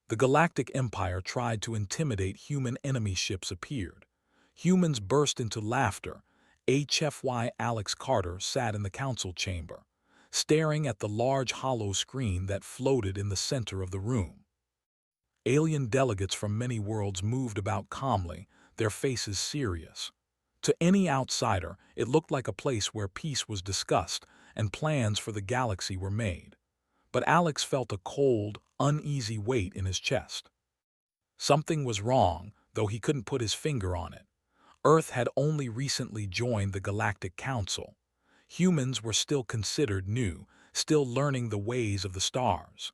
The Galactic Empire tried to intimidate human enemy ships appeared. Humans burst into laughter. HFY Alex Carter sat in the council chamber, staring at the large hollow screen that floated in the center of the room. Alien delegates from many worlds moved about calmly, their faces serious. To any outsider, it looked like a place where peace was discussed and plans for the galaxy were made. But Alex felt a cold, uneasy weight in his chest. Something was wrong, though he couldn't put his finger on it. Earth had only recently joined the Galactic Council. Humans were still considered new, still learning the ways of the stars.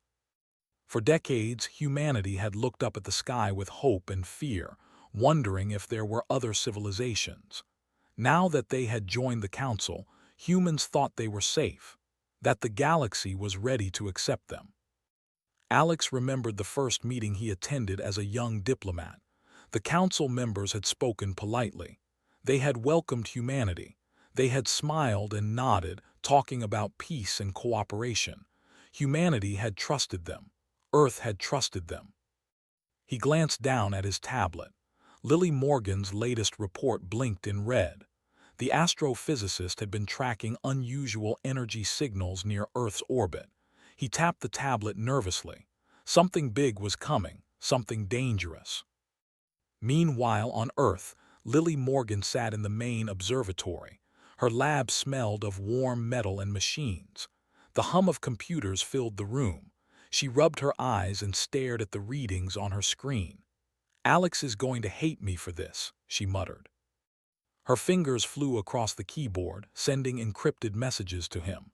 For decades, humanity had looked up at the sky with hope and fear, wondering if there were other civilizations. Now that they had joined the Council, humans thought they were safe, that the galaxy was ready to accept them. Alex remembered the first meeting he attended as a young diplomat. The Council members had spoken politely. They had welcomed humanity. They had smiled and nodded, talking about peace and cooperation. Humanity had trusted them. Earth had trusted them. He glanced down at his tablet. Lily Morgan's latest report blinked in red. The astrophysicist had been tracking unusual energy signals near Earth's orbit. He tapped the tablet nervously. Something big was coming, something dangerous. Meanwhile, on Earth, Lily Morgan sat in the main observatory. Her lab smelled of warm metal and machines. The hum of computers filled the room. She rubbed her eyes and stared at the readings on her screen. "Alex is going to hate me for this," she muttered. Her fingers flew across the keyboard, sending encrypted messages to him.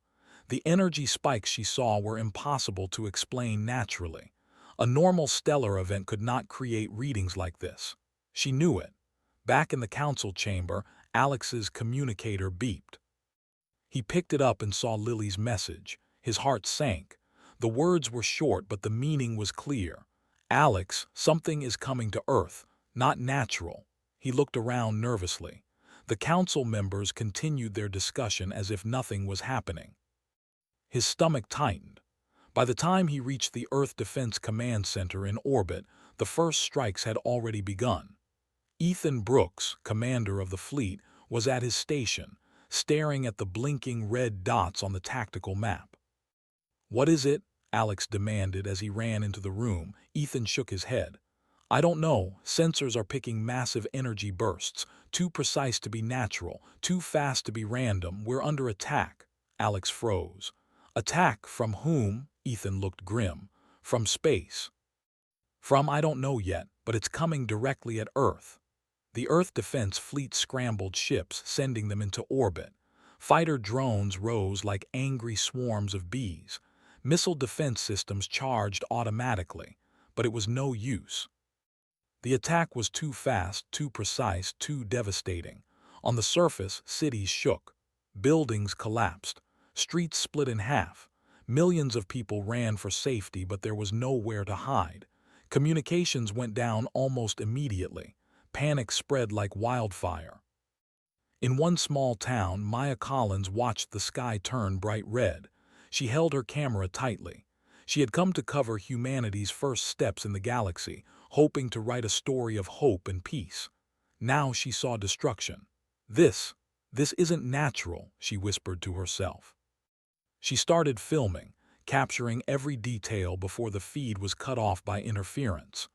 The energy spikes she saw were impossible to explain naturally. A normal stellar event could not create readings like this. She knew it. Back in the council chamber, Alex's communicator beeped. He picked it up and saw Lily's message. His heart sank. The words were short, but the meaning was clear. "Alex, something is coming to Earth. Not natural." He looked around nervously. The council members continued their discussion as if nothing was happening. His stomach tightened. By the time he reached the Earth Defense Command Center in orbit, the first strikes had already begun. Ethan Brooks, commander of the fleet, was at his station, staring at the blinking red dots on the tactical map. "What is it?" Alex demanded as he ran into the room. Ethan shook his head. "I don't know. Sensors are picking massive energy bursts, too precise to be natural, too fast to be random. We're under attack." Alex froze. "Attack from whom?" Ethan looked grim. "From space." "From I don't know yet, but it's coming directly at Earth." The Earth Defense Fleet scrambled ships, sending them into orbit. Fighter drones rose like angry swarms of bees. Missile defense systems charged automatically, but it was no use. The attack was too fast, too precise, too devastating. On the surface, cities shook. Buildings collapsed. Streets split in half. Millions of people ran for safety, but there was nowhere to hide. Communications went down almost immediately. Panic spread like wildfire. In one small town, Maya Collins watched the sky turn bright red. She held her camera tightly. She had come to cover humanity's first steps in the galaxy, hoping to write a story of hope and peace. Now she saw destruction. This isn't natural," she whispered to herself. She started filming, capturing every detail before the feed was cut off by interference.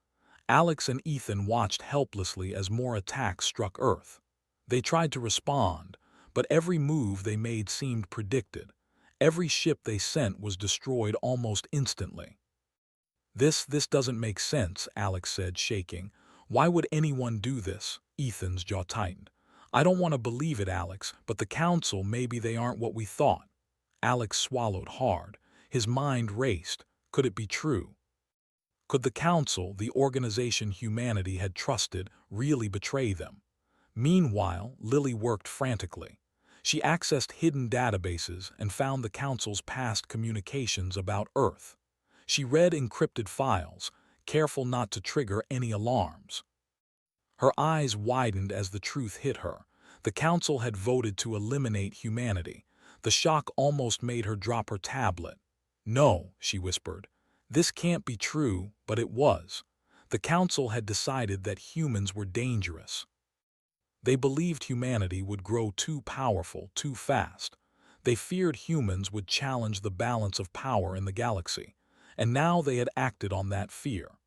Alex and Ethan watched helplessly as more attacks struck Earth. They tried to respond, but every move they made seemed predicted. Every ship they sent was destroyed almost instantly. This doesn't make sense," Alex said, shaking. "Why would anyone do this?" Ethan's jaw tightened. "I don't want to believe it, Alex, but the Council, maybe they aren't what we thought." Alex swallowed hard. His mind raced. Could it be true? Could the Council, the organization humanity had trusted, really betray them? Meanwhile, Lily worked frantically. She accessed hidden databases and found the Council's past communications about Earth. She read encrypted files, careful not to trigger any alarms. Her eyes widened as the truth hit her. The Council had voted to eliminate humanity. The shock almost made her drop her tablet. "No," she whispered. This can't be true, but it was. The Council had decided that humans were dangerous. They believed humanity would grow too powerful, too fast. They feared humans would challenge the balance of power in the galaxy, and now they had acted on that fear.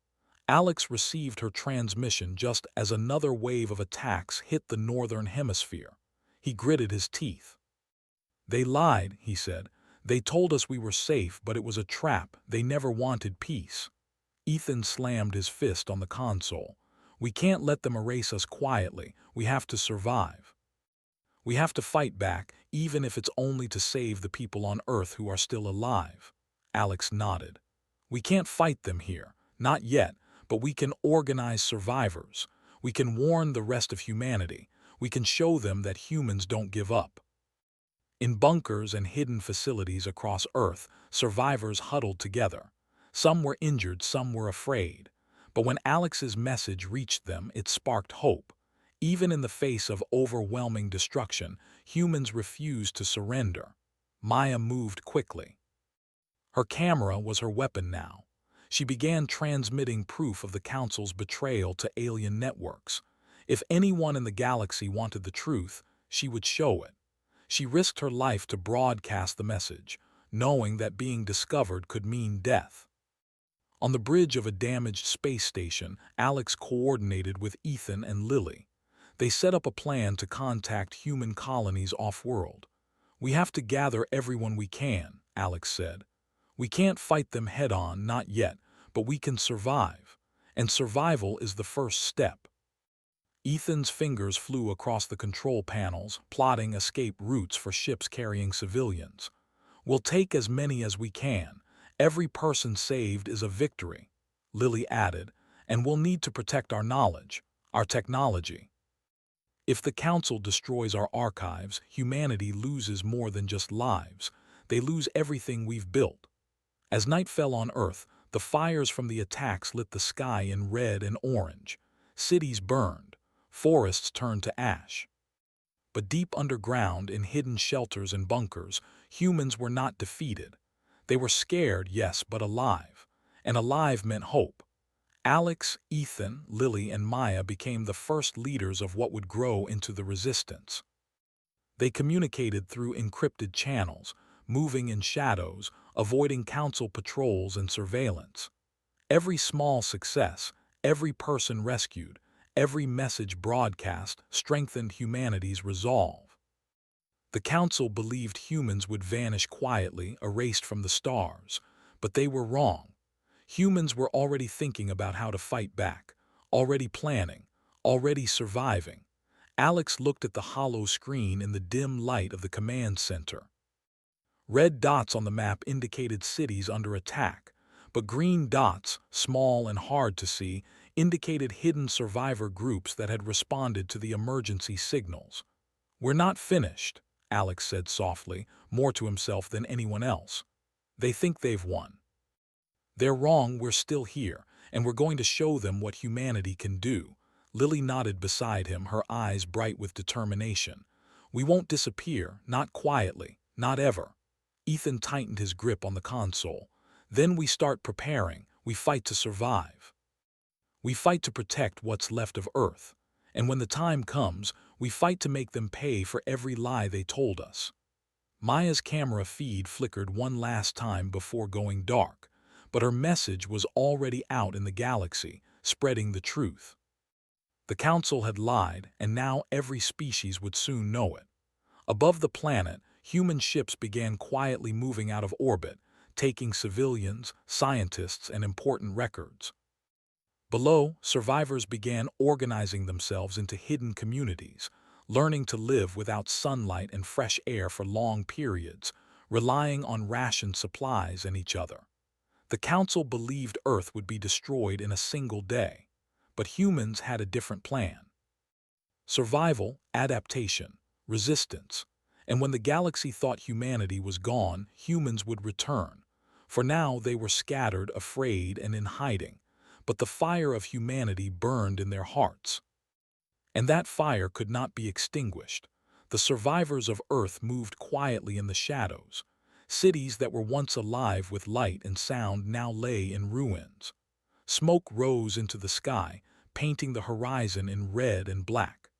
Alex received her transmission just as another wave of attacks hit the northern hemisphere. He gritted his teeth. "They lied," he said. "They told us we were safe, but it was a trap. They never wanted peace." Ethan slammed his fist on the console. "We can't let them erase us quietly. We have to survive. We have to fight back, even if it's only to save the people on Earth who are still alive." Alex nodded. "We can't fight them here. Not yet, but we can organize survivors. We can warn the rest of humanity. We can show them that humans don't give up." In bunkers and hidden facilities across Earth, survivors huddled together. Some were injured, some were afraid. But when Alex's message reached them, it sparked hope. Even in the face of overwhelming destruction, humans refused to surrender. Maya moved quickly. Her camera was her weapon now. She began transmitting proof of the Council's betrayal to alien networks. If anyone in the galaxy wanted the truth, she would show it. She risked her life to broadcast the message, knowing that being discovered could mean death. On the bridge of a damaged space station, Alex coordinated with Ethan and Lily. They set up a plan to contact human colonies off-world. "We have to gather everyone we can," Alex said. "We can't fight them head-on, not yet, but we can survive. And survival is the first step." Ethan's fingers flew across the control panels, plotting escape routes for ships carrying civilians. "We'll take as many as we can. Every person saved is a victory," Lily added, "and we'll need to protect our knowledge, our technology. If the Council destroys our archives, humanity loses more than just lives. They lose everything we've built." As night fell on Earth, the fires from the attacks lit the sky in red and orange. Cities burned. Forests turned to ash. But deep underground, in hidden shelters and bunkers, humans were not defeated. They were scared, yes, but alive. And alive meant hope. Alex, Ethan, Lily, and Maya became the first leaders of what would grow into the resistance. They communicated through encrypted channels, moving in shadows, avoiding Council patrols and surveillance. Every small success, every person rescued, every message broadcast strengthened humanity's resolve. The Council believed humans would vanish quietly, erased from the stars. But they were wrong. Humans were already thinking about how to fight back, already planning, already surviving. Alex looked at the hollow screen in the dim light of the command center. Red dots on the map indicated cities under attack, but green dots, small and hard to see, indicated hidden survivor groups that had responded to the emergency signals. "We're not finished," Alex said softly, more to himself than anyone else. "They think they've won. They're wrong, we're still here, and we're going to show them what humanity can do." Lily nodded beside him, her eyes bright with determination. "We won't disappear, not quietly, not ever." Ethan tightened his grip on the console. "Then we start preparing, we fight to survive. We fight to protect what's left of Earth. And when the time comes, we fight to make them pay for every lie they told us." Maya's camera feed flickered one last time before going dark, but her message was already out in the galaxy, spreading the truth. The Council had lied, and now every species would soon know it. Above the planet, human ships began quietly moving out of orbit, taking civilians, scientists, and important records. Below, survivors began organizing themselves into hidden communities, learning to live without sunlight and fresh air for long periods, relying on rationed supplies and each other. The Council believed Earth would be destroyed in a single day, but humans had a different plan. Survival, adaptation, resistance. And when the galaxy thought humanity was gone, humans would return. For now they were scattered, afraid, and in hiding. But the fire of humanity burned in their hearts. And that fire could not be extinguished. The survivors of Earth moved quietly in the shadows. Cities that were once alive with light and sound now lay in ruins. Smoke rose into the sky, painting the horizon in red and black.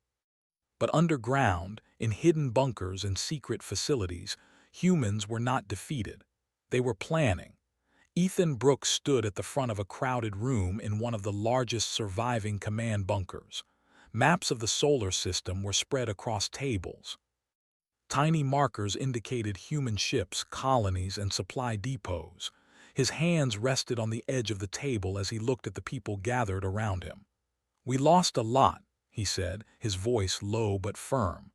But underground, in hidden bunkers and secret facilities, humans were not defeated. They were planning. Ethan Brooks stood at the front of a crowded room in one of the largest surviving command bunkers. Maps of the solar system were spread across tables. Tiny markers indicated human ships, colonies, and supply depots. His hands rested on the edge of the table as he looked at the people gathered around him. "We lost a lot," he said, his voice low but firm.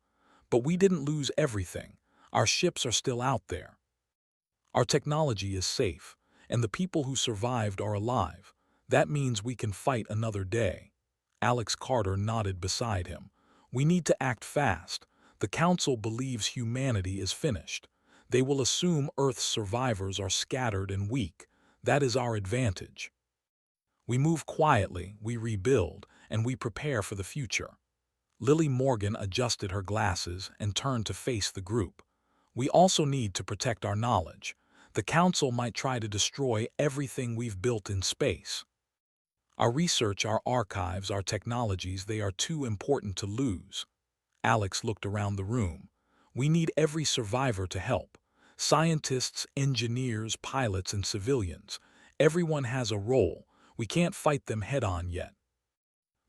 "But we didn't lose everything. Our ships are still out there. Our technology is safe, and the people who survived are alive. That means we can fight another day." Alex Carter nodded beside him. "We need to act fast. The Council believes humanity is finished. They will assume Earth's survivors are scattered and weak. That is our advantage. We move quietly, we rebuild, and we prepare for the future." Lily Morgan adjusted her glasses and turned to face the group. "We also need to protect our knowledge. The Council might try to destroy everything we've built in space. Our research, our archives, our technologies, they are too important to lose." Alex looked around the room. "We need every survivor to help. Scientists, engineers, pilots, and civilians. Everyone has a role. We can't fight them head-on yet.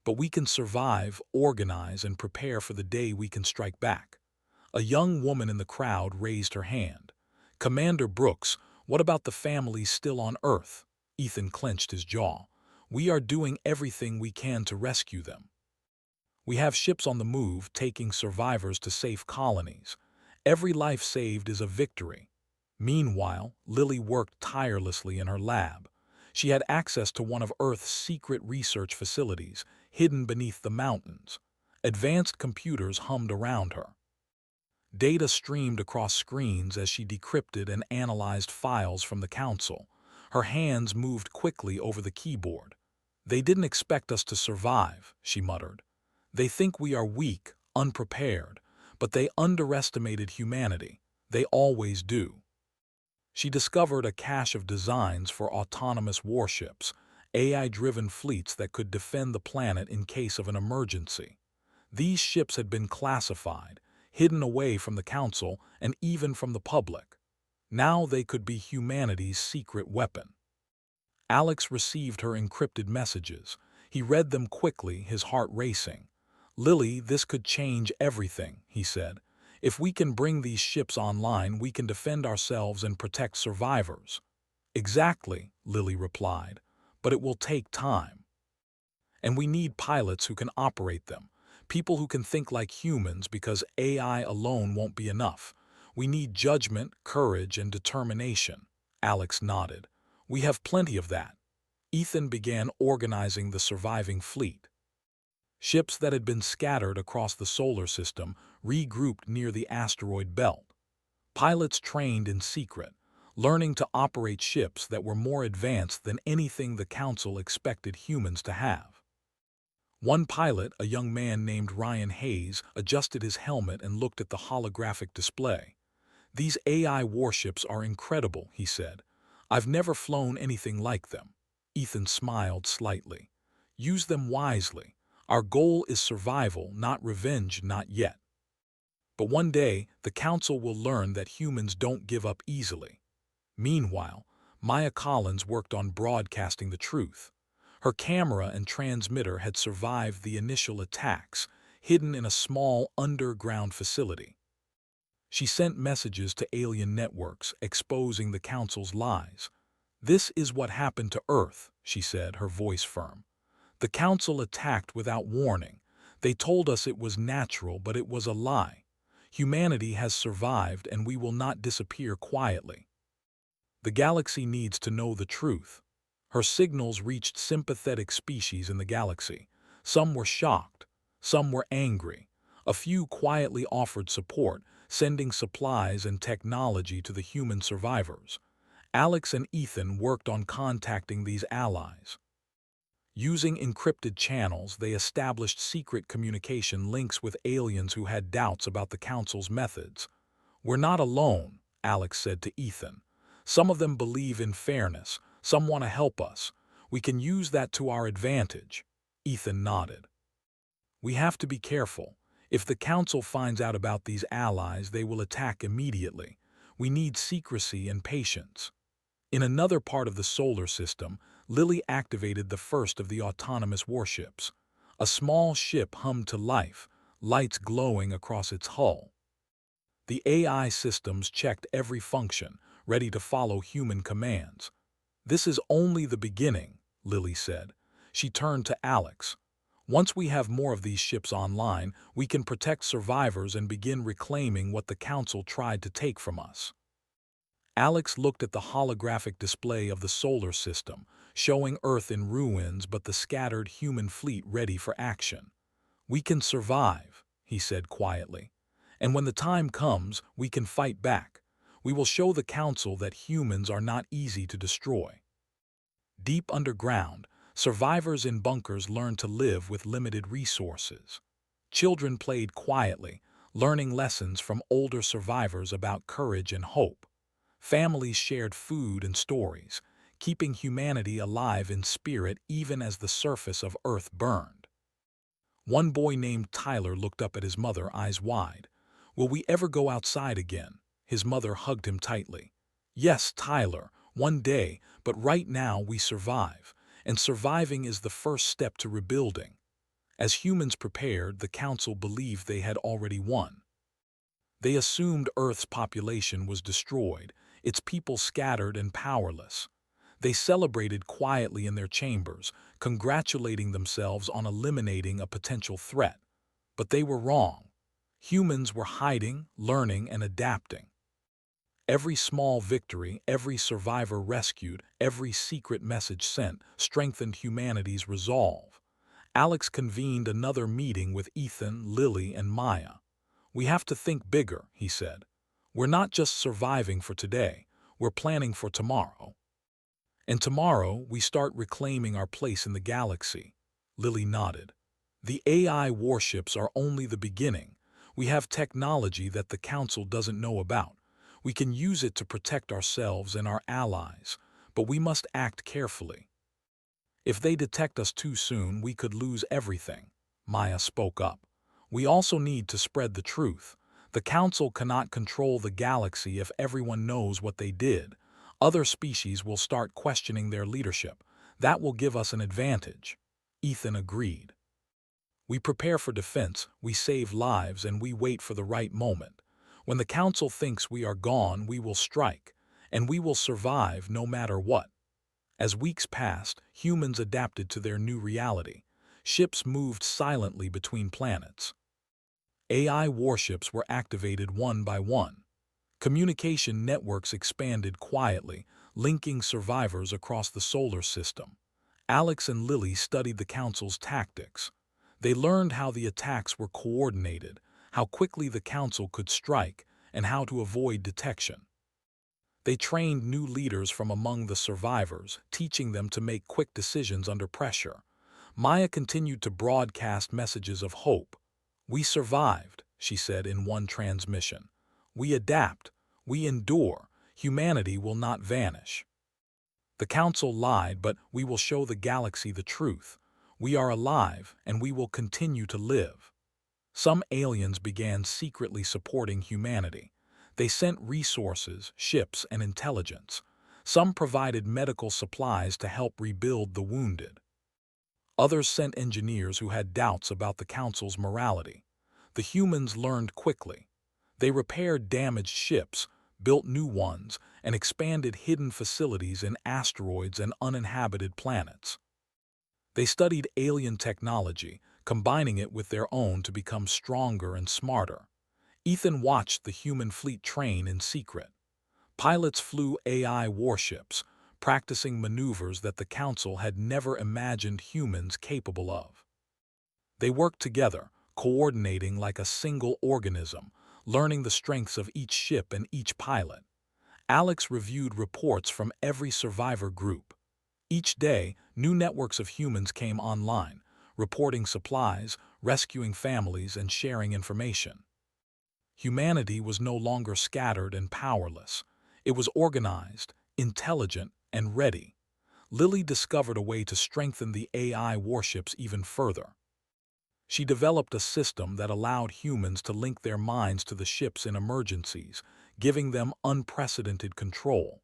But we can survive, organize, and prepare for the day we can strike back." A young woman in the crowd raised her hand. "Commander Brooks, what about the families still on Earth?" Ethan clenched his jaw. "We are doing everything we can to rescue them. We have ships on the move taking survivors to safe colonies. Every life saved is a victory." Meanwhile, Lily worked tirelessly in her lab. She had access to one of Earth's secret research facilities, hidden beneath the mountains. Advanced computers hummed around her. Data streamed across screens as she decrypted and analyzed files from the Council. Her hands moved quickly over the keyboard. "They didn't expect us to survive," she muttered. "They think we are weak, unprepared, but they underestimated humanity. They always do." She discovered a cache of designs for autonomous warships, AI-driven fleets that could defend the planet in case of an emergency. These ships had been classified, hidden away from the Council and even from the public. Now they could be humanity's secret weapon. Alex received her encrypted messages. He read them quickly, his heart racing. "Lily, this could change everything," he said. "If we can bring these ships online, we can defend ourselves and protect survivors." "Exactly," Lily replied, "but it will take time. And we need pilots who can operate them, people who can think like humans, because AI alone won't be enough. We need judgment, courage, and determination." Alex nodded. "We have plenty of that." Ethan began organizing the surviving fleet. Ships that had been scattered across the solar system regrouped near the asteroid belt. Pilots trained in secret, learning to operate ships that were more advanced than anything the Council expected humans to have. One pilot, a young man named Ryan Hayes, adjusted his helmet and looked at the holographic display. "These AI warships are incredible," he said. "I've never flown anything like them." Ethan smiled slightly. "Use them wisely. Our goal is survival, not revenge, not yet. But one day, the Council will learn that humans don't give up easily." Meanwhile, Maya Collins worked on broadcasting the truth. Her camera and transmitter had survived the initial attacks, hidden in a small underground facility. She sent messages to alien networks, exposing the Council's lies. "This is what happened to Earth," she said, her voice firm. "The Council attacked without warning. They told us it was natural, but it was a lie. Humanity has survived, and we will not disappear quietly. The galaxy needs to know the truth." Her signals reached sympathetic species in the galaxy. Some were shocked, some were angry. A few quietly offered support, sending supplies and technology to the human survivors. Alex and Ethan worked on contacting these allies. Using encrypted channels, they established secret communication links with aliens who had doubts about the Council's methods. "We're not alone," Alex said to Ethan. "Some of them believe in fairness, some want to help us. We can use that to our advantage." Ethan nodded. "We have to be careful. If the Council finds out about these allies, they will attack immediately. We need secrecy and patience." In another part of the solar system, Lily activated the first of the autonomous warships. A small ship hummed to life, lights glowing across its hull. The AI systems checked every function, ready to follow human commands. "This is only the beginning," Lily said. She turned to Alex. "Once we have more of these ships online, we can protect survivors and begin reclaiming what the Council tried to take from us." Alex looked at the holographic display of the solar system, showing Earth in ruins but the scattered human fleet ready for action. "We can survive," he said quietly. "And when the time comes, we can fight back. We will show the Council that humans are not easy to destroy." Deep underground, survivors in bunkers learned to live with limited resources. Children played quietly, learning lessons from older survivors about courage and hope. Families shared food and stories, keeping humanity alive in spirit even as the surface of Earth burned. One boy named Tyler looked up at his mother, eyes wide. "Will we ever go outside again?" His mother hugged him tightly. "Yes, Tyler, one day, but right now we survive, and surviving is the first step to rebuilding." As humans prepared, the Council believed they had already won. They assumed Earth's population was destroyed, its people scattered and powerless. They celebrated quietly in their chambers, congratulating themselves on eliminating a potential threat. But they were wrong. Humans were hiding, learning, and adapting. Every small victory, every survivor rescued, every secret message sent strengthened humanity's resolve. Alex convened another meeting with Ethan, Lily, and Maya. "We have to think bigger," he said. "We're not just surviving for today, we're planning for tomorrow. And tomorrow, we start reclaiming our place in the galaxy." Lily nodded. "The AI warships are only the beginning. We have technology that the Council doesn't know about. We can use it to protect ourselves and our allies, but we must act carefully. If they detect us too soon, we could lose everything." Maya spoke up. "We also need to spread the truth. The Council cannot control the galaxy if everyone knows what they did. Other species will start questioning their leadership. That will give us an advantage." Ethan agreed. "We prepare for defense, we save lives, and we wait for the right moment. When the Council thinks we are gone, we will strike, and we will survive no matter what." As weeks passed, humans adapted to their new reality. Ships moved silently between planets. AI warships were activated one by one. Communication networks expanded quietly, linking survivors across the solar system. Alex and Lily studied the Council's tactics. They learned how the attacks were coordinated, how quickly the Council could strike, and how to avoid detection. They trained new leaders from among the survivors, teaching them to make quick decisions under pressure. Maya continued to broadcast messages of hope. "We survived," she said in one transmission. "We adapt. We endure. Humanity will not vanish. The Council lied, but we will show the galaxy the truth. We are alive, and we will continue to live." Some aliens began secretly supporting humanity. They sent resources, ships, and intelligence. Some provided medical supplies to help rebuild the wounded. Others sent engineers who had doubts about the Council's morality. The humans learned quickly. They repaired damaged ships, built new ones, and expanded hidden facilities in asteroids and uninhabited planets. They studied alien technology, combining it with their own to become stronger and smarter. Ethan watched the human fleet train in secret. Pilots flew AI warships, practicing maneuvers that the Council had never imagined humans capable of. They worked together, coordinating like a single organism, learning the strengths of each ship and each pilot. Alex reviewed reports from every survivor group. Each day, new networks of humans came online, reporting supplies, rescuing families, and sharing information. Humanity was no longer scattered and powerless. It was organized, intelligent, and ready. Lily discovered a way to strengthen the AI warships even further. She developed a system that allowed humans to link their minds to the ships in emergencies, giving them unprecedented control.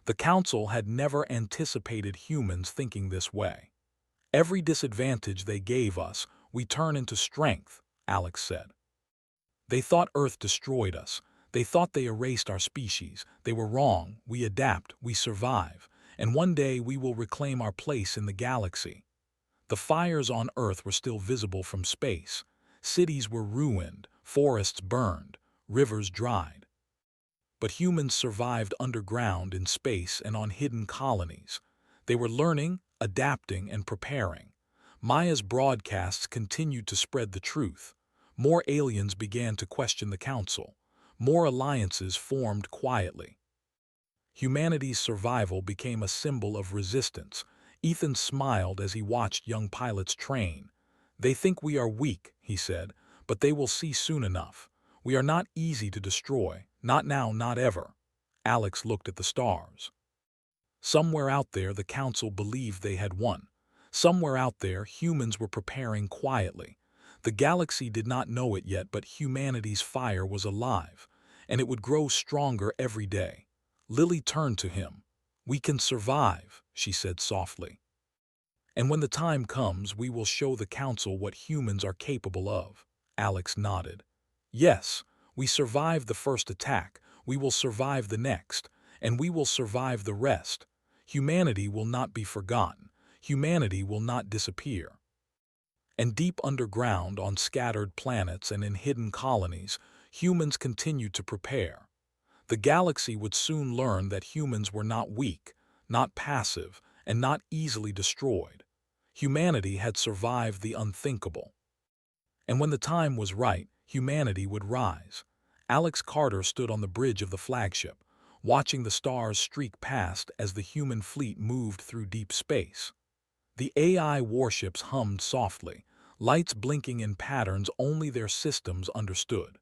The Council had never anticipated humans thinking this way. Every disadvantage they gave us, we turn into strength, Alex said. They thought Earth destroyed us. They thought they erased our species. They were wrong. We adapt, we survive, and one day we will reclaim our place in the galaxy. The fires on Earth were still visible from space. Cities were ruined, forests burned, rivers dried. But humans survived underground in space and on hidden colonies. They were learning, adapting, and preparing. Maya's broadcasts continued to spread the truth. More aliens began to question the Council. More alliances formed quietly. Humanity's survival became a symbol of resistance. Ethan smiled as he watched young pilots train. "They think we are weak," he said, "but they will see soon enough. We are not easy to destroy. Not now, not ever." Alex looked at the stars. Somewhere out there, the Council believed they had won. Somewhere out there, humans were preparing quietly. The galaxy did not know it yet, but humanity's fire was alive, and it would grow stronger every day. Lily turned to him. "We can survive," she said softly. "And when the time comes, we will show the Council what humans are capable of." Alex nodded. "Yes, we survived the first attack. We will survive the next, and we will survive the rest. Humanity will not be forgotten. Humanity will not disappear." And deep underground, on scattered planets and in hidden colonies, humans continued to prepare. The galaxy would soon learn that humans were not weak, not passive, and not easily destroyed. Humanity had survived the unthinkable. And when the time was right, humanity would rise. Alex Carter stood on the bridge of the flagship, watching the stars streak past as the human fleet moved through deep space. The AI warships hummed softly, lights blinking in patterns only their systems understood.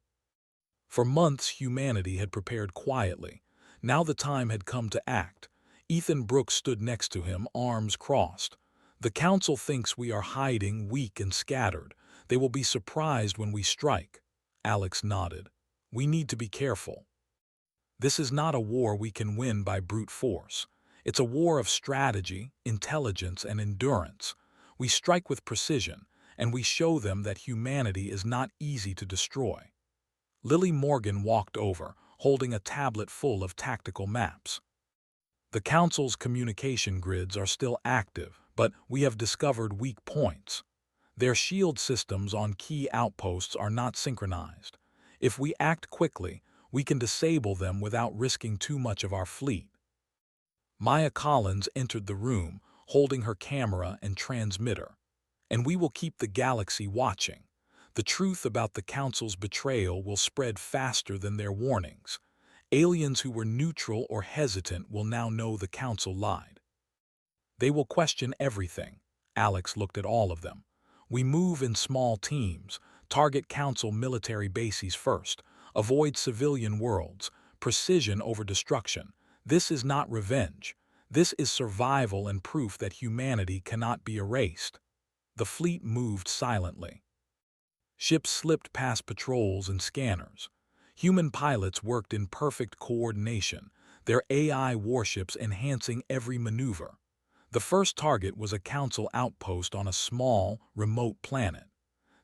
For months, humanity had prepared quietly. Now the time had come to act. Ethan Brooks stood next to him, arms crossed. "The Council thinks we are hiding, weak and scattered. They will be surprised when we strike." Alex nodded. "We need to be careful. This is not a war we can win by brute force. It's a war of strategy, intelligence, and endurance. We strike with precision, and we show them that humanity is not easy to destroy." Lily Morgan walked over, holding a tablet full of tactical maps. "The Council's communication grids are still active, but we have discovered weak points. Their shield systems on key outposts are not synchronized. If we act quickly, we can disable them without risking too much of our fleet." Maya Collins entered the room, holding her camera and transmitter. "And we will keep the galaxy watching. The truth about the Council's betrayal will spread faster than their warnings. Aliens who were neutral or hesitant will now know the Council lied. They will question everything." Alex looked at all of them. "We move in small teams, target Council military bases first, avoid civilian worlds, precision over destruction. This is not revenge. This is survival and proof that humanity cannot be erased." The fleet moved silently. Ships slipped past patrols and scanners. Human pilots worked in perfect coordination, their AI warships enhancing every maneuver. The first target was a Council outpost on a small, remote planet.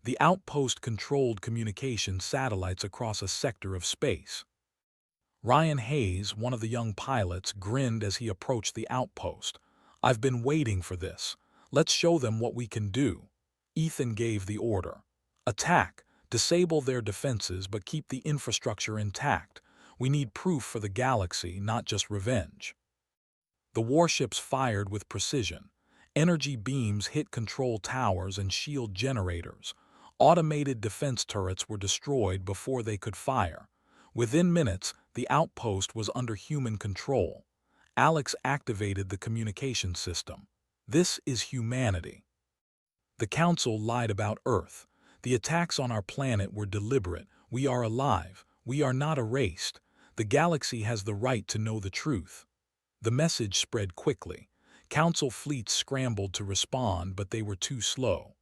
The outpost controlled communication satellites across a sector of space. Ryan Hayes, one of the young pilots, grinned as he approached the outpost. "I've been waiting for this. Let's show them what we can do." Ethan gave the order. "Attack. Disable their defenses, but keep the infrastructure intact. We need proof for the galaxy, not just revenge." The warships fired with precision. Energy beams hit control towers and shield generators. Automated defense turrets were destroyed before they could fire. Within minutes, the outpost was under human control. Alex activated the communication system. "This is humanity. The Council lied about Earth. The attacks on our planet were deliberate. We are alive. We are not erased. The galaxy has the right to know the truth. The message spread quickly. Council fleets scrambled to respond, but they were too slow.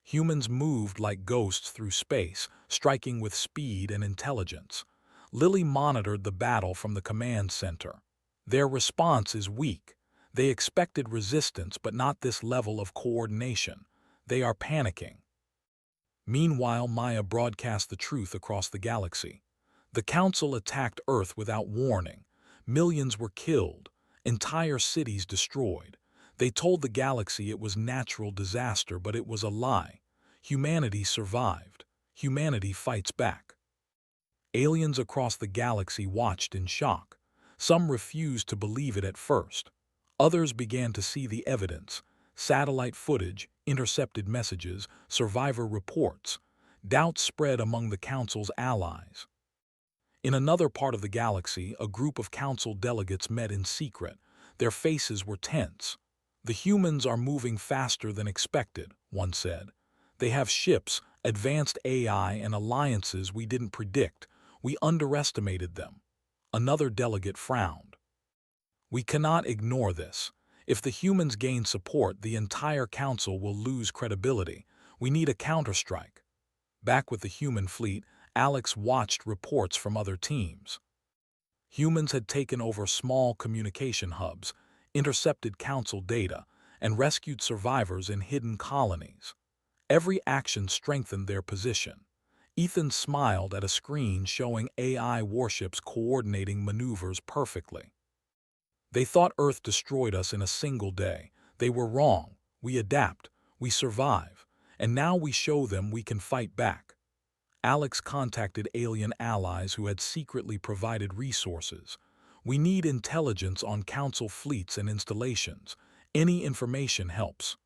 Humans moved like ghosts through space, striking with speed and intelligence. Lily monitored the battle from the command center. Their response is weak. They expected resistance, but not this level of coordination. They are panicking. Meanwhile, Maya broadcast the truth across the galaxy. The Council attacked Earth without warning. Millions were killed, entire cities destroyed. They told the galaxy it was natural disaster, but it was a lie. Humanity survived. Humanity fights back. Aliens across the galaxy watched in shock. Some refused to believe it at first. Others began to see the evidence: satellite footage, intercepted messages, survivor reports. Doubt spread among the Council's allies. In another part of the galaxy, a group of Council delegates met in secret. Their faces were tense. "The humans are moving faster than expected," one said. "They have ships, advanced AI, and alliances we didn't predict. We underestimated them." Another delegate frowned. "We cannot ignore this. If the humans gain support, the entire Council will lose credibility. We need a counterstrike." Back with the human fleet, Alex watched reports from other teams. Humans had taken over small communication hubs, intercepted Council data, and rescued survivors in hidden colonies. Every action strengthened their position. Ethan smiled at a screen showing AI warships coordinating maneuvers perfectly. "They thought Earth destroyed us in a single day. They were wrong. We adapt. We survive. And now we show them we can fight back." Alex contacted alien allies who had secretly provided resources. "We need intelligence on Council fleets and installations. Any information helps."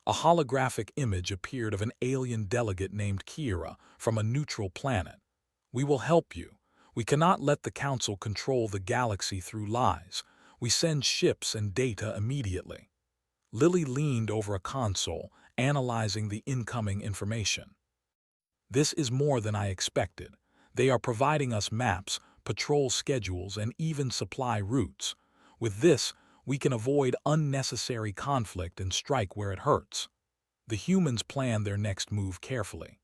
A holographic image appeared of an alien delegate named Kira from a neutral planet. "We will help you. We cannot let the Council control the galaxy through lies. We send ships and data immediately." Lily leaned over a console, analyzing the incoming information. "This is more than I expected. They are providing us maps, patrol schedules, and even supply routes. With this, we can avoid unnecessary conflict and strike where it hurts." The humans planned their next move carefully.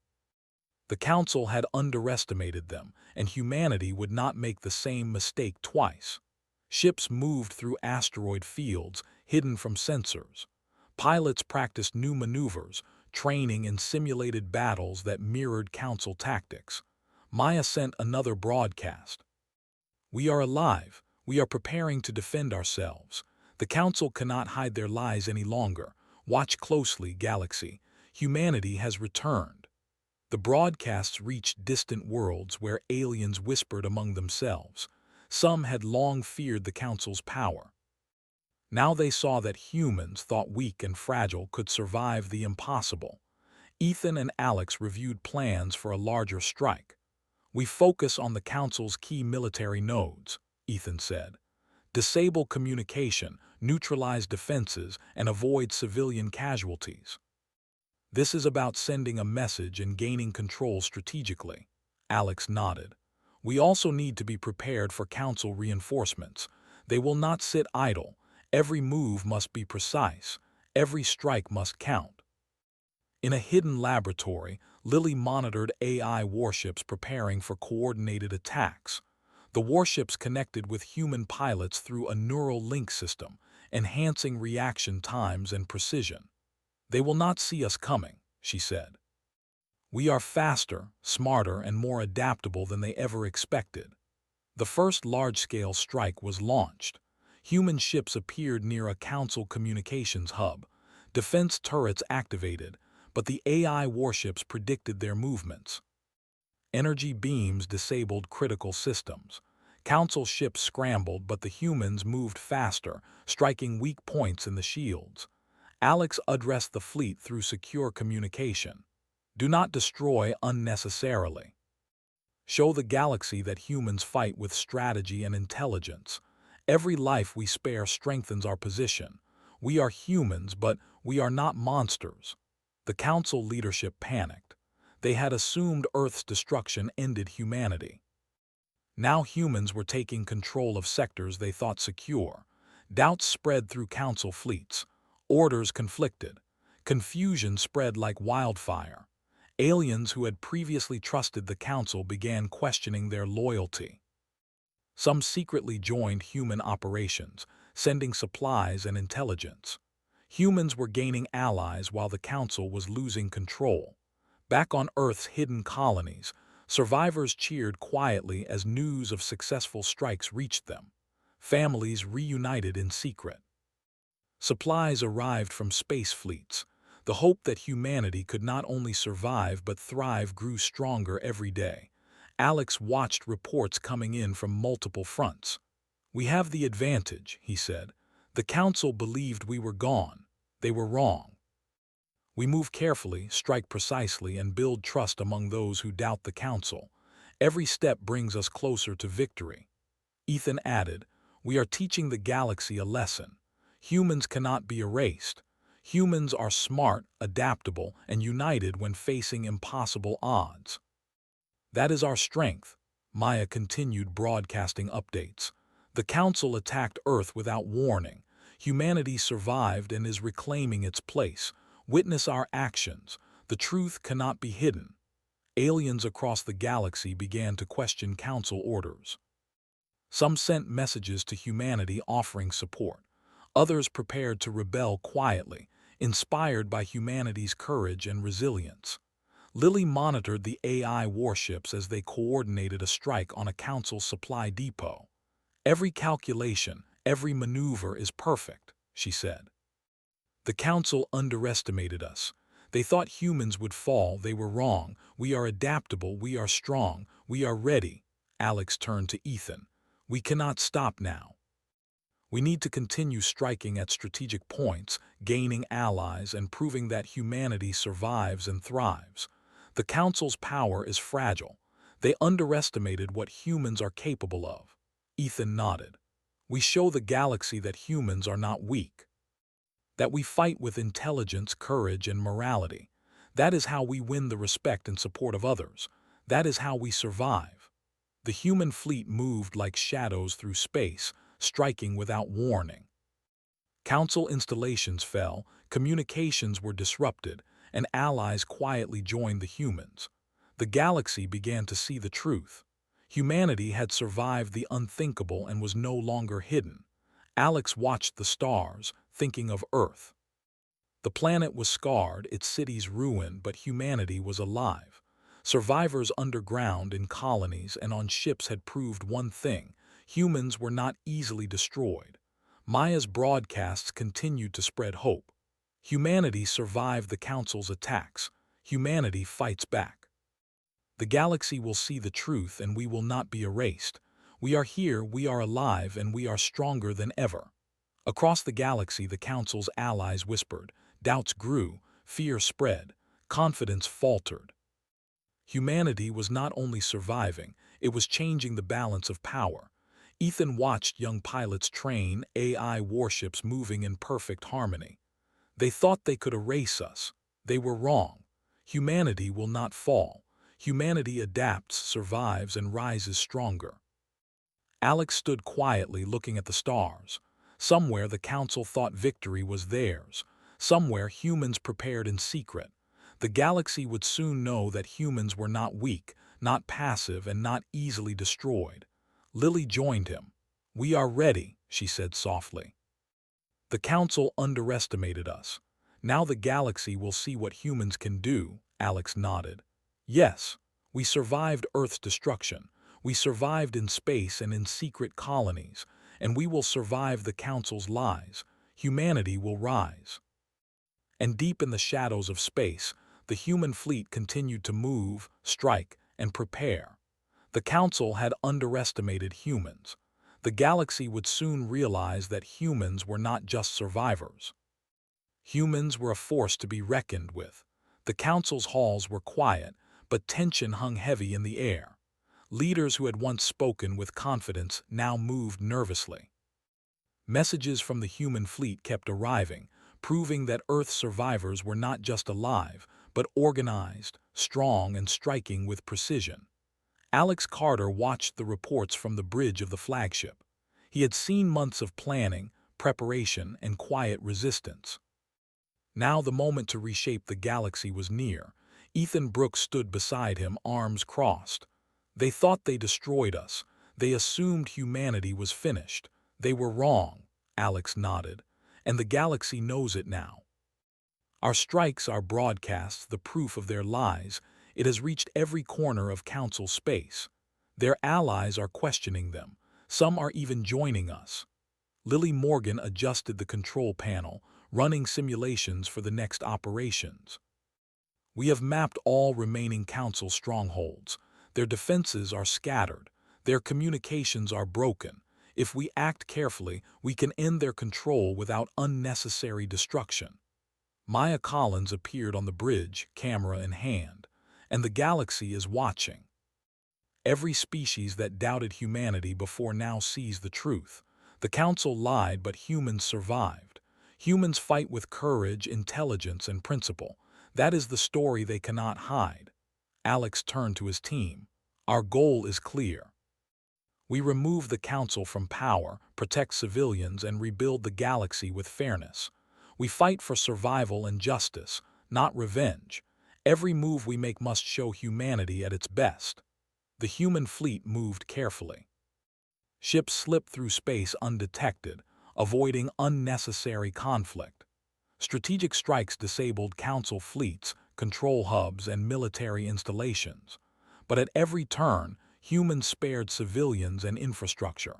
The Council had underestimated them, and humanity would not make the same mistake twice. Ships moved through asteroid fields, hidden from sensors. Pilots practiced new maneuvers, training in simulated battles that mirrored Council tactics. Maya sent another broadcast. "We are alive. We are preparing to defend ourselves. The Council cannot hide their lies any longer. Watch closely, Galaxy. Humanity has returned." The broadcasts reached distant worlds where aliens whispered among themselves. Some had long feared the Council's power. Now they saw that humans, thought weak and fragile, could survive the impossible. Ethan and Alex reviewed plans for a larger strike. "We focus on the Council's key military nodes," Ethan said. "Disable communication, neutralize defenses, and avoid civilian casualties." "This is about sending a message and gaining control strategically," Alex nodded. "We also need to be prepared for Council reinforcements. They will not sit idle. Every move must be precise. Every strike must count." In a hidden laboratory, Lily monitored AI warships preparing for coordinated attacks. The warships connected with human pilots through a neural link system, enhancing reaction times and precision. "They will not see us coming," she said. "We are faster, smarter, and more adaptable than they ever expected." The first large-scale strike was launched. Human ships appeared near a Council communications hub. Defense turrets activated, but the AI warships predicted their movements. Energy beams disabled critical systems. Council ships scrambled, but the humans moved faster, striking weak points in the shields. Alex addressed the fleet through secure communication. "Do not destroy unnecessarily. Show the galaxy that humans fight with strategy and intelligence. Every life we spare strengthens our position. We are humans, but we are not monsters." The Council leadership panicked. They had assumed Earth's destruction ended humanity. Now humans were taking control of sectors they thought secure. Doubts spread through council fleets. Orders conflicted. Confusion spread like wildfire. Aliens who had previously trusted the council began questioning their loyalty. Some secretly joined human operations, sending supplies and intelligence. Humans were gaining allies while the council was losing control. Back on Earth's hidden colonies, survivors cheered quietly as news of successful strikes reached them. Families reunited in secret. Supplies arrived from space fleets. The hope that humanity could not only survive but thrive grew stronger every day. Alex watched reports coming in from multiple fronts. "We have the advantage," he said. "The council believed we were gone. They were wrong. We move carefully, strike precisely, and build trust among those who doubt the council. Every step brings us closer to victory." Ethan added, "We are teaching the galaxy a lesson. Humans cannot be erased. Humans are smart, adaptable, and united when facing impossible odds. That is our strength." Maya continued broadcasting updates. "The Council attacked Earth without warning. Humanity survived and is reclaiming its place. Witness our actions. The truth cannot be hidden." Aliens across the galaxy began to question Council orders. Some sent messages to humanity offering support. Others prepared to rebel quietly, inspired by humanity's courage and resilience. Lily monitored the AI warships as they coordinated a strike on a council supply depot. "Every calculation, every maneuver is perfect," she said. "The council underestimated us. They thought humans would fall. They were wrong. We are adaptable. We are strong. We are ready." Alex turned to Ethan. "We cannot stop now. We need to continue striking at strategic points, gaining allies, and proving that humanity survives and thrives. The Council's power is fragile. They underestimated what humans are capable of." Ethan nodded. "We show the galaxy that humans are not weak. That we fight with intelligence, courage, and morality. That is how we win the respect and support of others. That is how we survive." The human fleet moved like shadows through space, striking without warning. Council installations fell, communications were disrupted, and allies quietly joined the humans. The galaxy began to see the truth. Humanity had survived the unthinkable and was no longer hidden. Alex watched the stars, thinking of Earth. The planet was scarred, its cities ruined, but humanity was alive. Survivors underground in colonies and on ships had proved one thing: humans were not easily destroyed. Maya's broadcasts continued to spread hope. Humanity survived the Council's attacks. Humanity fights back. The galaxy will see the truth and we will not be erased. We are here, we are alive, and we are stronger than ever. Across the galaxy, the Council's allies whispered. Doubts grew, fear spread, confidence faltered. Humanity was not only surviving, it was changing the balance of power. Ethan watched young pilots train AI warships moving in perfect harmony. They thought they could erase us. They were wrong. Humanity will not fall. Humanity adapts, survives, and rises stronger. Alex stood quietly looking at the stars. Somewhere the Council thought victory was theirs. Somewhere humans prepared in secret. The galaxy would soon know that humans were not weak, not passive, and not easily destroyed. Lily joined him. "We are ready," she said softly. "The Council underestimated us. Now the galaxy will see what humans can do." Alex nodded. "Yes, we survived Earth's destruction. We survived in space and in secret colonies, and we will survive the Council's lies. Humanity will rise." And deep in the shadows of space, the human fleet continued to move, strike, and prepare. The Council had underestimated humans. The galaxy would soon realize that humans were not just survivors. Humans were a force to be reckoned with. The Council's halls were quiet, but tension hung heavy in the air. Leaders who had once spoken with confidence now moved nervously. Messages from the human fleet kept arriving, proving that Earth's survivors were not just alive, but organized, strong, and striking with precision. Alex Carter watched the reports from the bridge of the flagship. He had seen months of planning, preparation, and quiet resistance. Now the moment to reshape the galaxy was near. Ethan Brooks stood beside him, arms crossed. They thought they destroyed us. They assumed humanity was finished. They were wrong, Alex nodded. And the galaxy knows it now. Our strikes, our broadcasts, the proof of their lies, it has reached every corner of Council space. Their allies are questioning them. Some are even joining us. Lily Morgan adjusted the control panel, running simulations for the next operations. We have mapped all remaining Council strongholds. Their defenses are scattered. Their communications are broken. If we act carefully, we can end their control without unnecessary destruction. Maya Collins appeared on the bridge, camera in hand, and the galaxy is watching. Every species that doubted humanity before now sees the truth. The Council lied, but humans survived. Humans fight with courage, intelligence, and principle. That is the story they cannot hide. Alex turned to his team. Our goal is clear. We remove the Council from power, protect civilians, and rebuild the galaxy with fairness. We fight for survival and justice, not revenge. Every move we make must show humanity at its best. The human fleet moved carefully. Ships slipped through space undetected, avoiding unnecessary conflict. Strategic strikes disabled Council fleets, control hubs, and military installations. But at every turn, humans spared civilians and infrastructure.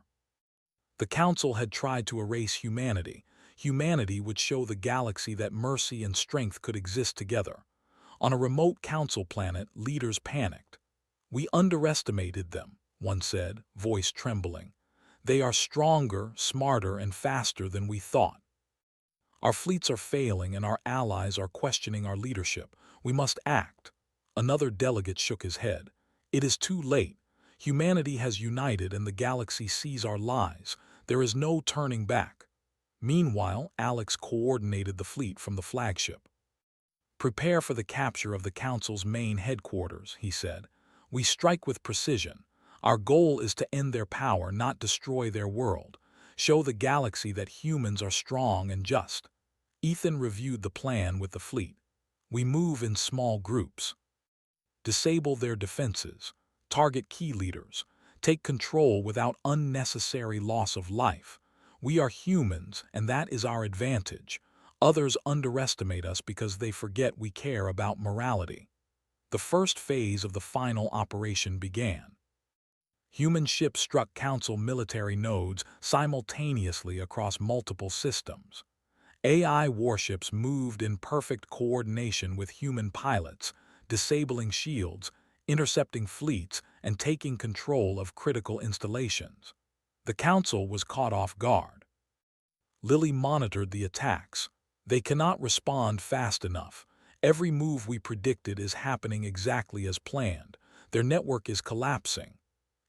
The Council had tried to erase humanity. Humanity would show the galaxy that mercy and strength could exist together. On a remote Council planet, leaders panicked. We underestimated them, one said, voice trembling. They are stronger, smarter, and faster than we thought. Our fleets are failing and our allies are questioning our leadership. We must act. Another delegate shook his head. It is too late. Humanity has united and the galaxy sees our lies. There is no turning back. Meanwhile, Alex coordinated the fleet from the flagship. Prepare for the capture of the Council's main headquarters, he said. We strike with precision. Our goal is to end their power, not destroy their world. Show the galaxy that humans are strong and just. Ethan reviewed the plan with the fleet. We move in small groups. Disable their defenses. Target key leaders. Take control without unnecessary loss of life. We are humans, and that is our advantage. Others underestimate us because they forget we care about morality. The first phase of the final operation began. Human ships struck Council military nodes simultaneously across multiple systems. AI warships moved in perfect coordination with human pilots, disabling shields, intercepting fleets, and taking control of critical installations. The Council was caught off guard. Lily monitored the attacks. They cannot respond fast enough. Every move we predicted is happening exactly as planned. Their network is collapsing.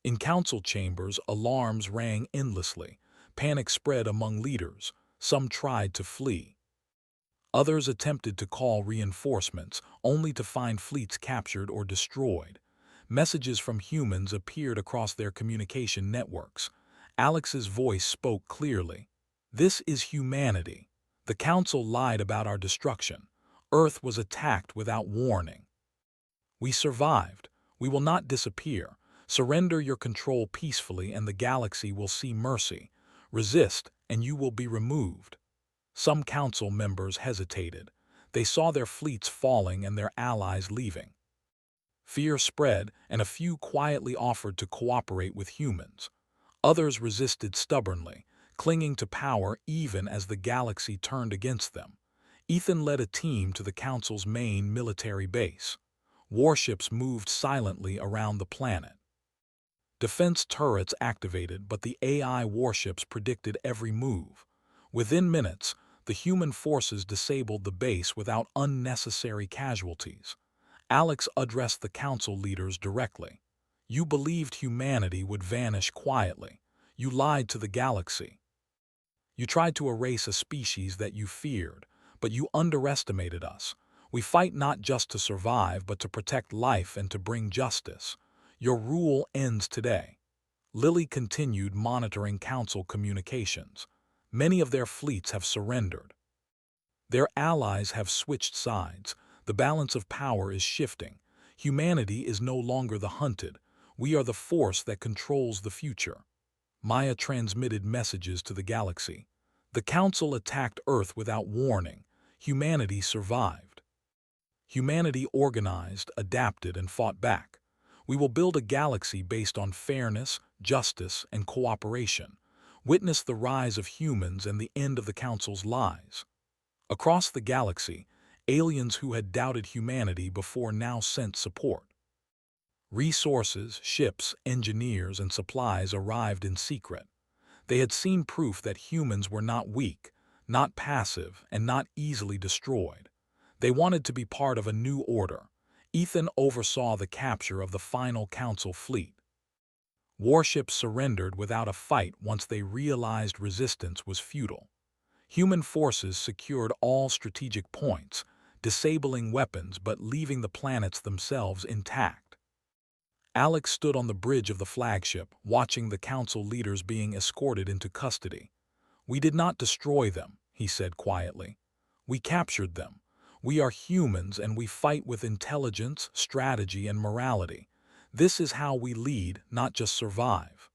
In Council chambers, alarms rang endlessly. Panic spread among leaders. Some tried to flee. Others attempted to call reinforcements, only to find fleets captured or destroyed. Messages from humans appeared across their communication networks. Alex's voice spoke clearly. This is humanity. The Council lied about our destruction. Earth was attacked without warning. We survived. We will not disappear. Surrender your control peacefully and the galaxy will see mercy. Resist and you will be removed. Some Council members hesitated. They saw their fleets falling and their allies leaving. Fear spread, and a few quietly offered to cooperate with humans. Others resisted stubbornly, clinging to power even as the galaxy turned against them. Ethan led a team to the Council's main military base. Warships moved silently around the planet. Defense turrets activated, but the AI warships predicted every move. Within minutes, the human forces disabled the base without unnecessary casualties. Alex addressed the Council leaders directly. You believed humanity would vanish quietly. You lied to the galaxy. You tried to erase a species that you feared, but you underestimated us. We fight not just to survive, but to protect life and to bring justice. Your rule ends today." Lily continued monitoring Council communications. Many of their fleets have surrendered. Their allies have switched sides. The balance of power is shifting. Humanity is no longer the hunted. We are the force that controls the future. Maya transmitted messages to the galaxy. The Council attacked Earth without warning. Humanity survived. Humanity organized, adapted, and fought back. We will build a galaxy based on fairness, justice, and cooperation. Witness the rise of humans and the end of the Council's lies. Across the galaxy, aliens who had doubted humanity before now sent support. Resources, ships, engineers, and supplies arrived in secret. They had seen proof that humans were not weak, not passive, and not easily destroyed. They wanted to be part of a new order. Ethan oversaw the capture of the final Council fleet. Warships surrendered without a fight once they realized resistance was futile. Human forces secured all strategic points, disabling weapons but leaving the planets themselves intact. Alex stood on the bridge of the flagship, watching the Council leaders being escorted into custody. "We did not destroy them," he said quietly. "We captured them. We are humans and we fight with intelligence, strategy, and morality. This is how we lead, not just survive."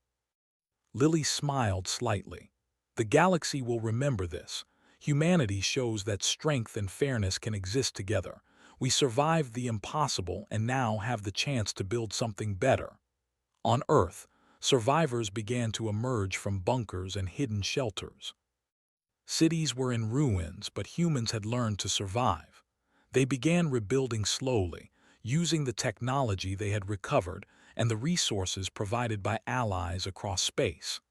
Lily smiled slightly. "The galaxy will remember this. Humanity shows that strength and fairness can exist together. We survived the impossible and now have the chance to build something better." On Earth, survivors began to emerge from bunkers and hidden shelters. Cities were in ruins, but humans had learned to survive. They began rebuilding slowly, using the technology they had recovered and the resources provided by allies across space.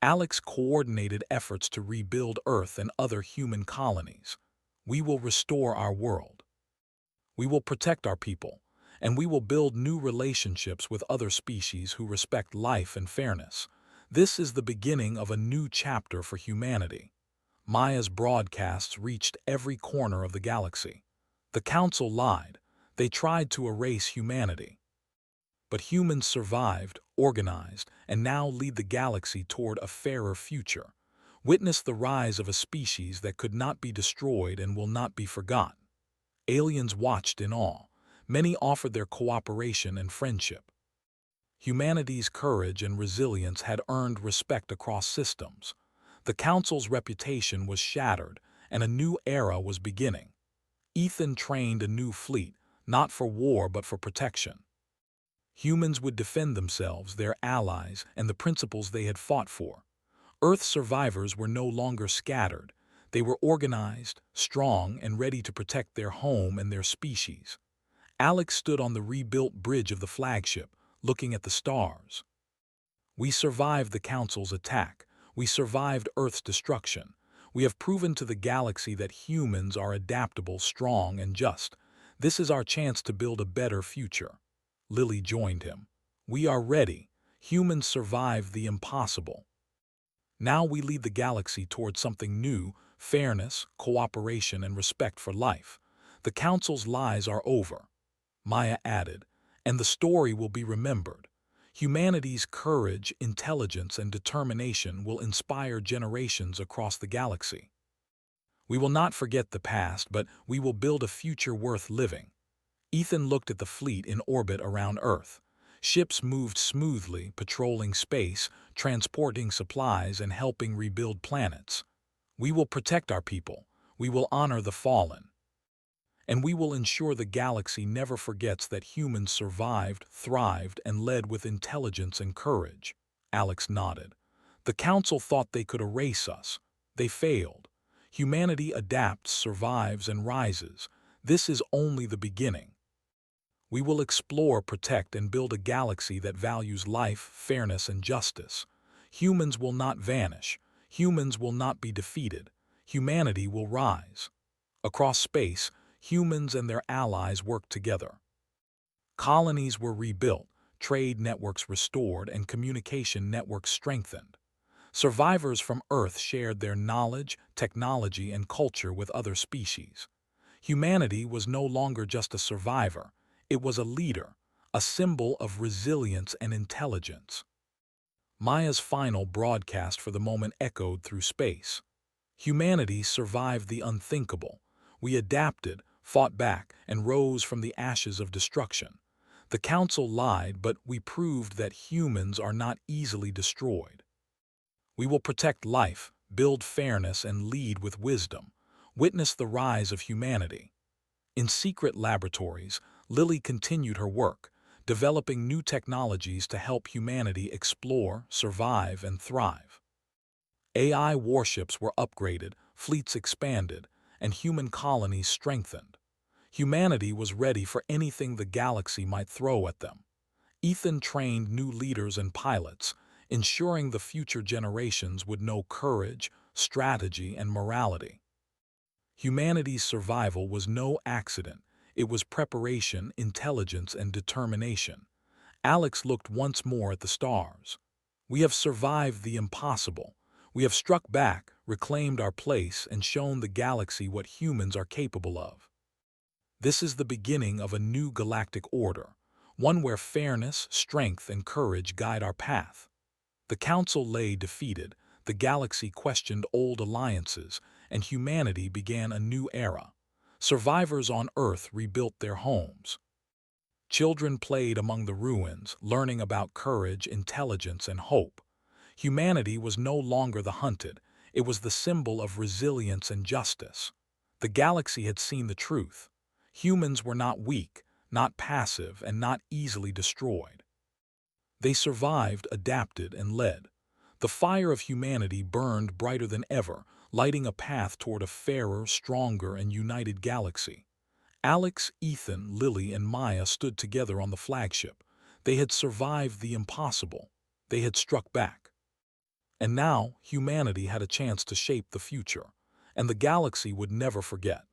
Alex coordinated efforts to rebuild Earth and other human colonies. "We will restore our world. We will protect our people, and we will build new relationships with other species who respect life and fairness. This is the beginning of a new chapter for humanity." Maya's broadcasts reached every corner of the galaxy. The Council lied. They tried to erase humanity. But humans survived, organized, and now lead the galaxy toward a fairer future. Witness the rise of a species that could not be destroyed and will not be forgotten. Aliens watched in awe. Many offered their cooperation and friendship. Humanity's courage and resilience had earned respect across systems. The Council's reputation was shattered, and a new era was beginning. Ethan trained a new fleet, not for war but for protection. Humans would defend themselves, their allies, and the principles they had fought for. Earth's survivors were no longer scattered. They were organized, strong, and ready to protect their home and their species. Alex stood on the rebuilt bridge of the flagship, looking at the stars. "We survived the Council's attack. We survived Earth's destruction. We have proven to the galaxy that humans are adaptable, strong, and just. This is our chance to build a better future." Lily joined him. "We are ready. Humans survived the impossible. Now we lead the galaxy toward something new: fairness, cooperation, and respect for life. The Council's lies are over," Maya added, "and the story will be remembered. Humanity's courage, intelligence, and determination will inspire generations across the galaxy. We will not forget the past, but we will build a future worth living." Ethan looked at the fleet in orbit around Earth. Ships moved smoothly, patrolling space, transporting supplies, and helping rebuild planets. "We will protect our people. We will honor the fallen. And we will ensure the galaxy never forgets that humans survived, thrived, and led with intelligence and courage." Alex nodded. "The Council thought they could erase us. They failed. Humanity adapts, survives, and rises. This is only the beginning. We will explore, protect, and build a galaxy that values life, fairness, and justice. Humans will not vanish. Humans will not be defeated. Humanity will rise." Across space, humans and their allies worked together. Colonies were rebuilt, trade networks restored, and communication networks strengthened. Survivors from Earth shared their knowledge, technology, and culture with other species. Humanity was no longer just a survivor, it was a leader, a symbol of resilience and intelligence. Maya's final broadcast for the moment echoed through space. Humanity survived the unthinkable. We adapted, fought back, and rose from the ashes of destruction. The Council lied, but we proved that humans are not easily destroyed. We will protect life, build fairness, and lead with wisdom. Witness the rise of humanity. In secret laboratories, Lily continued her work, developing new technologies to help humanity explore, survive, and thrive. AI warships were upgraded, fleets expanded, and human colonies strengthened. Humanity was ready for anything the galaxy might throw at them. Ethan trained new leaders and pilots, ensuring the future generations would know courage, strategy, and morality. Humanity's survival was no accident. It was preparation, intelligence, and determination. Alex looked once more at the stars. We have survived the impossible. We have struck back, reclaimed our place, and shown the galaxy what humans are capable of. This is the beginning of a new galactic order, one where fairness, strength, and courage guide our path. The Council lay defeated, the galaxy questioned old alliances, and humanity began a new era. Survivors on Earth rebuilt their homes. Children played among the ruins, learning about courage, intelligence, and hope. Humanity was no longer the hunted, it was the symbol of resilience and justice. The galaxy had seen the truth. Humans were not weak, not passive, and not easily destroyed. They survived, adapted, and led. The fire of humanity burned brighter than ever, lighting a path toward a fairer, stronger, and united galaxy. Alex, Ethan, Lily, and Maya stood together on the flagship. They had survived the impossible. They had struck back. And now humanity had a chance to shape the future, and the galaxy would never forget.